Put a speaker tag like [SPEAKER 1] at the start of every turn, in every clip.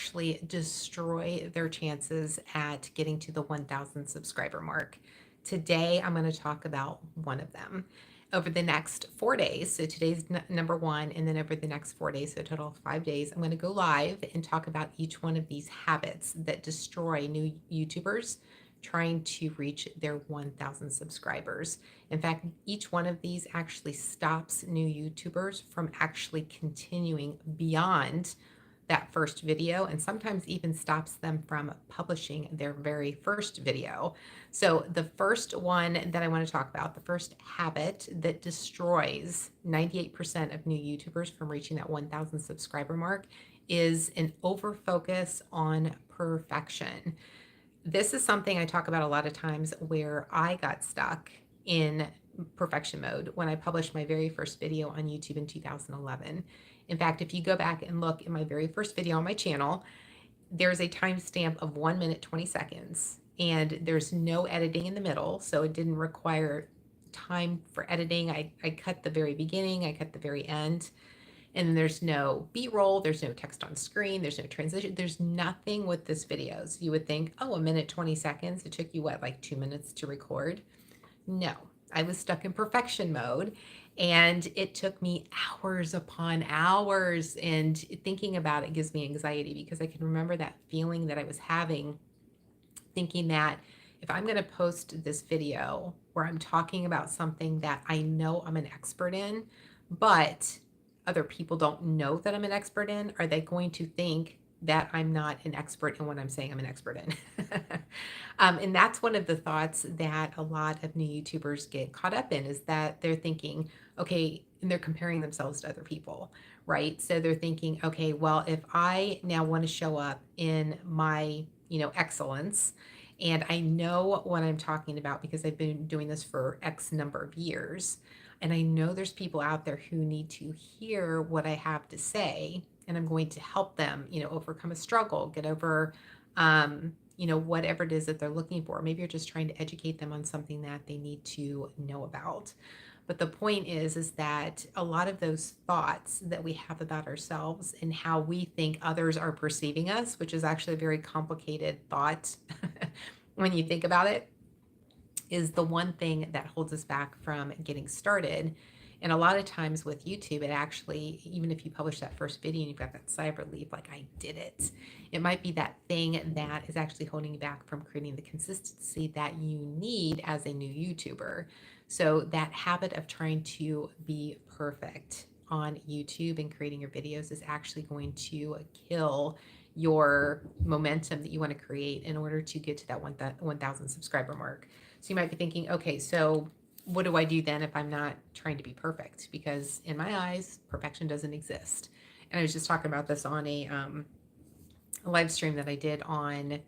[SPEAKER 1] actually destroy their chances at getting to the 1,000 subscriber mark. Today, I'm going to talk about one of them. Over the next 4 days, so today's number one, and then over the next 4 days, so a total of 5 days, I'm going to go live and talk about each one of these habits that destroy new YouTubers trying to reach their 1,000 subscribers. In fact, each one of these actually stops new YouTubers from actually continuing beyond that first video, and sometimes even stops them from publishing their very first video. So the first one that I want to talk about, the first habit that destroys 98% of new YouTubers from reaching that 1,000 subscriber mark, is an over focus on perfection. This is something I talk about a lot of times, where I got stuck in perfection mode when I published my very first video on YouTube in 2011. In fact, if you go back and look at my very first video on my channel, there's a timestamp of 1 minute 20 seconds, and there's no editing in the middle, so it didn't require time for editing. I cut the very beginning, I cut the very end, and there's no B-roll, there's no text on screen, there's no transition, there's nothing with this video. So you would think, oh, 1 minute 20 seconds, it took you what, like 2 minutes to record? No, I was stuck in perfection mode, and it took me hours upon hours, and thinking about it gives me anxiety, because I can remember that feeling that I was having, thinking that if I'm going to post this video where I'm talking about something that I know I'm an expert in, but other people don't know that I'm an expert in, are they going to think that I'm not an expert in what I'm saying I'm an expert in? And that's one of the thoughts that a lot of new YouTubers get caught up in, is that they're thinking, okay, and they're comparing themselves to other people, right? So they're thinking, okay, well, if I now want to show up in my, excellence, and I know what I'm talking about because I've been doing this for X number of years, and I know there's people out there who need to hear what I have to say, and I'm going to help them, overcome a struggle, get over, whatever it is that they're looking for. Maybe you're just trying to educate them on something that they need to know about. But the point is that a lot of those thoughts that we have about ourselves and how we think others are perceiving us, which is actually a very complicated thought when you think about it, is the one thing that holds us back from getting started. And a lot of times with YouTube, it actually, even if you publish that first video and you've got that sigh of relief, like I did it, it might be that thing that is actually holding you back from creating the consistency that you need as a new YouTuber. So that habit of trying to be perfect on YouTube and creating your videos is actually going to kill your momentum that you want to create in order to get to that 1,000 subscriber mark. So you might be thinking, okay, so what do I do then if I'm not trying to be perfect? Because in my eyes, perfection doesn't exist. And I was just talking about this on a live stream that I did on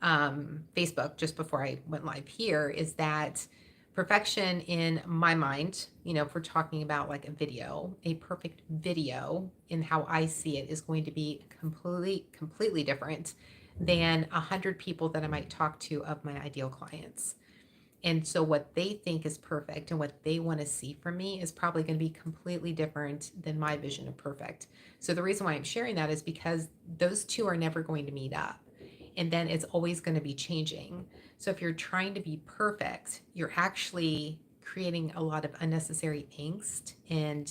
[SPEAKER 1] Facebook just before I went live here, is that perfection in my mind, if we're talking about like a perfect video in how I see it, is going to be completely different than 100 people that I might talk to of my ideal clients. And so what they think is perfect and what they want to see from me is probably going to be completely different than my vision of perfect. So the reason why I'm sharing that is because those two are never going to meet up. And then it's always going to be changing. So if you're trying to be perfect, you're actually creating a lot of unnecessary angst and,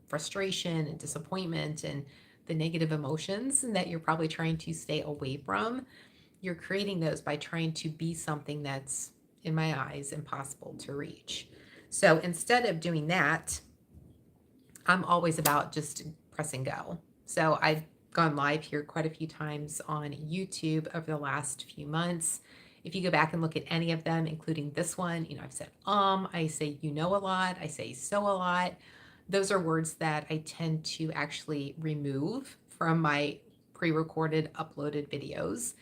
[SPEAKER 1] frustration and disappointment and the negative emotions that you're probably trying to stay away from. You're creating those by trying to be something that's, in my eyes, impossible to reach. So instead of doing that, I'm always about just pressing go. So I've gone live here quite a few times on YouTube over the last few months. If you go back and look at any of them, including this one, I've said, I say, a lot, I say so a lot. Those are words that I tend to actually remove from my pre-recorded, uploaded videos.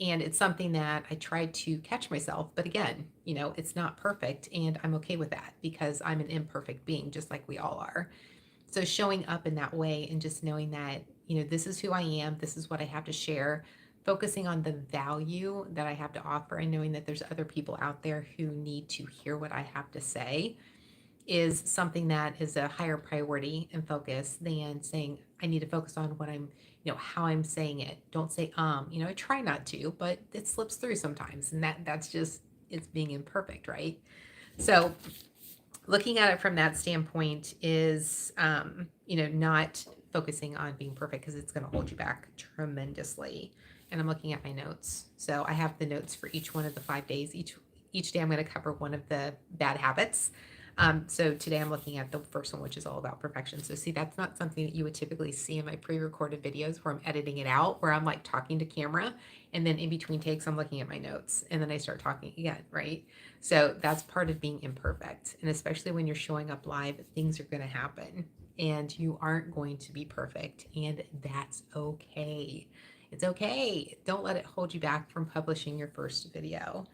[SPEAKER 1] And it's something that I try to catch myself. But again, it's not perfect. And I'm okay with that because I'm an imperfect being, just like we all are. So showing up in that way and just knowing that, this is who I am, this is what I have to share, focusing on the value that I have to offer, and knowing that there's other people out there who need to hear what I have to say. is something that is a higher priority and focus than saying, I need to focus on what I'm, how I'm saying it. Don't say, I try not to, but it slips through sometimes. And that's just, it's being imperfect, right? So looking at it from that standpoint is, not focusing on being perfect because it's going to hold you back tremendously. And I'm looking at my notes. So I have the notes for each one of the 5 days. Each day I'm going to cover one of the bad habits. So today I'm looking at the first one, which is all about perfection. So see, that's not something that you would typically see in my pre-recorded videos where I'm editing it out, where I'm like talking to camera, and then in between takes, I'm looking at my notes, and then I start talking again, right? So that's part of being imperfect. And especially when you're showing up live, things are going to happen and you aren't going to be perfect. And that's okay. It's okay. Don't let it hold you back from publishing your first video.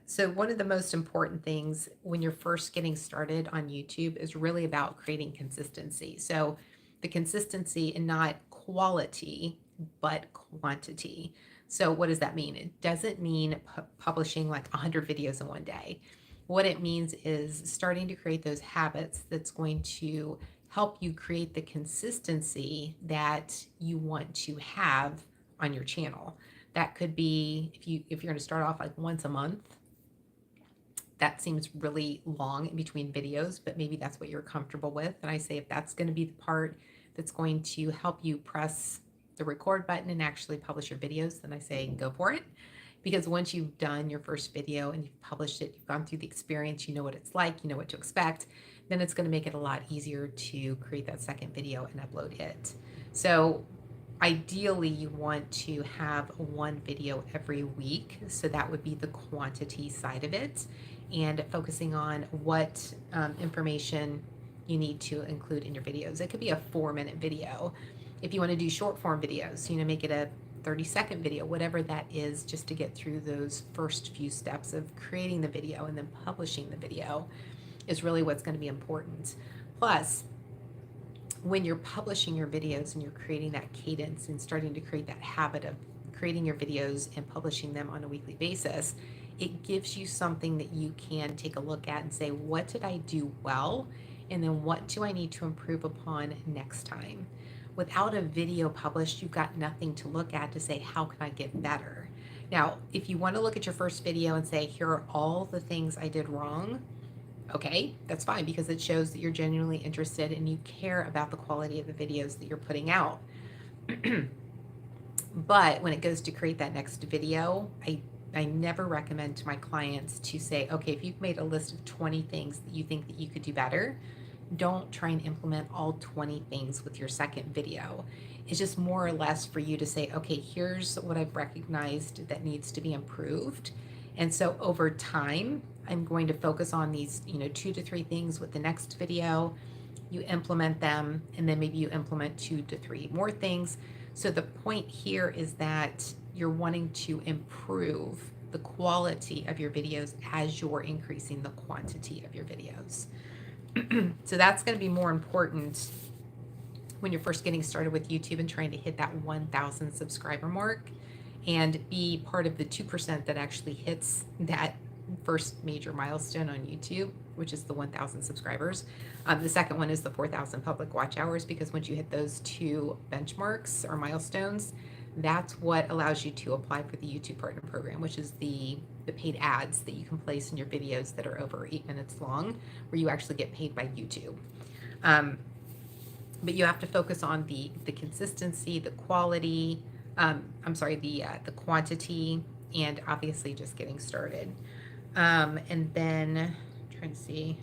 [SPEAKER 1] So one of the most important things when you're first getting started on YouTube is really about creating consistency. So the consistency and not quality, but quantity. So what does that mean? It doesn't mean publishing like 100 videos in one day. What it means is starting to create those habits that's going to help you create the consistency that you want to have on your channel. That could be if you're going to start off like once a month. That seems really long in between videos, but maybe that's what you're comfortable with. And I say if that's going to be the part that's going to help you press the record button and actually publish your videos, then I say go for it. Because once you've done your first video and you've published it, you've gone through the experience, you know what it's like, you know what to expect, then it's going to make it a lot easier to create that second video and upload it. So ideally you want to have one video every week, so that would be the quantity side of it, and focusing on what information you need to include in your videos. It could be a 4-minute video. If you want to do short form videos, make it a 30-second video, whatever that is, just to get through those first few steps of creating the video and then publishing the video is really what's going to be important. Plus, when you're publishing your videos and you're creating that cadence and starting to create that habit of creating your videos and publishing them on a weekly basis, it gives you something that you can take a look at and say, what did I do well? And then what do I need to improve upon next time? Without a video published, you've got nothing to look at to say, how can I get better? Now, if you want to look at your first video and say, here are all the things I did wrong, okay, that's fine, because it shows that you're genuinely interested and you care about the quality of the videos that you're putting out. But when it goes to create that next video, I never recommend to my clients to say, okay, if you've made a list of 20 things that you think that you could do better, don't try and implement all 20 things with your second video. It's just more or less for you to say, okay, here's what I've recognized that needs to be improved. And so over time, I'm going to focus on these, 2 to 3 things with the next video. You implement them, and then maybe you implement 2 to 3 more things. So the point here is that you're wanting to improve the quality of your videos as you're increasing the quantity of your videos. So that's going to be more important when you're first getting started with YouTube and trying to hit that 1,000 subscriber mark and be part of the 2% that actually hits that first major milestone on YouTube, which is the 1,000 subscribers. The second one is the 4,000 public watch hours, because once you hit those 2 benchmarks or milestones, that's what allows you to apply for the YouTube Partner Program, which is the paid ads that you can place in your videos that are over 8 minutes long, where you actually get paid by YouTube. But you have to focus on the consistency, the quality, the quantity, and obviously just getting started. And then I'm trying to see.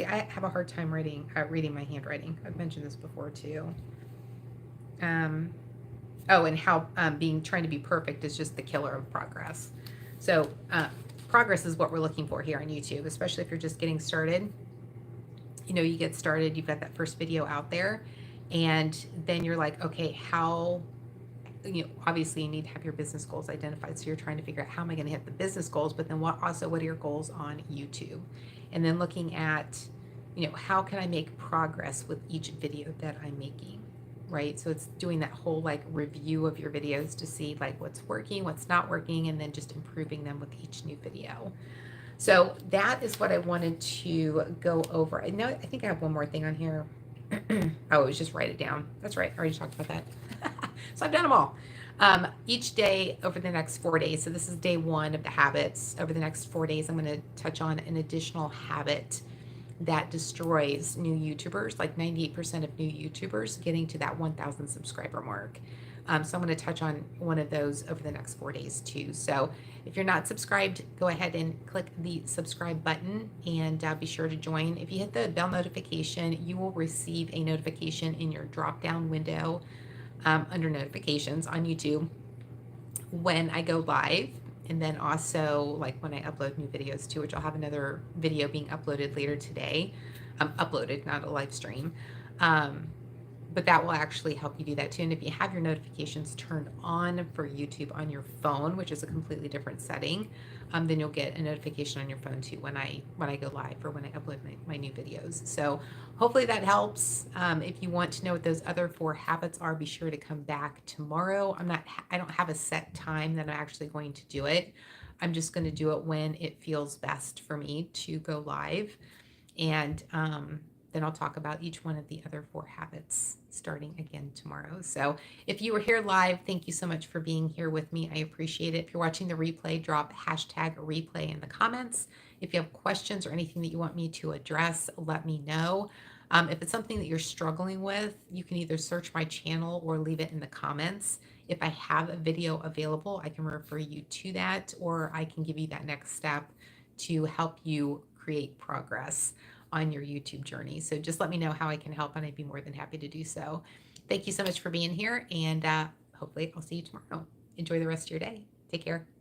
[SPEAKER 1] I have a hard time reading my handwriting. I've mentioned this before too. And how trying to be perfect is just the killer of progress. So progress is what we're looking for here on YouTube, especially if you're just getting started. You get started, you've got that first video out there, and then you're like, okay, how, obviously you need to have your business goals identified. So you're trying to figure out, how am I going to hit the business goals, but then what are your goals on YouTube? And then looking at, how can I make progress with each video that I'm making, right? So it's doing that whole like review of your videos to see like what's working, what's not working, and then just improving them with each new video. So that is what I wanted to go over. I know, I think I have one more thing on here. Oh, it was just write it down. That's right. I already talked about that. So I've done them all. Each day over the next 4 days. So this is day one of the habits. Over the next 4 days, I'm going to touch on an additional habit that destroys new YouTubers, like 98% of new YouTubers getting to that 1,000 subscriber mark. So I'm going to touch on one of those over the next 4 days too. So if you're not subscribed, go ahead and click the subscribe button and be sure to join. If you hit the bell notification, you will receive a notification in your drop down window under notifications on YouTube when I go live. And then also like when I upload new videos too, which I'll have another video being uploaded later today. Uploaded, not a live stream. But that will actually help you do that too. And if you have your notifications turned on for YouTube on your phone, which is a completely different setting, then you'll get a notification on your phone too when I go live or when I upload my new videos. So hopefully that helps. If you want to know what those other 4 habits are, be sure to come back tomorrow. I don't have a set time that I'm actually going to do it. I'm just going to do it when it feels best for me to go live. And then I'll talk about each one of the other 4 habits starting again tomorrow. So if you were here live, thank you so much for being here with me. I appreciate it. If you're watching the replay, drop hashtag replay in the comments. If you have questions or anything that you want me to address, let me know. If it's something that you're struggling with, you can either search my channel or leave it in the comments. If I have a video available, I can refer you to that, or I can give you that next step to help you create progress on your YouTube journey. So just let me know how I can help, and I'd be more than happy to do so. Thank you so much for being here, and hopefully I'll see you tomorrow. Enjoy the rest of your day. Take care.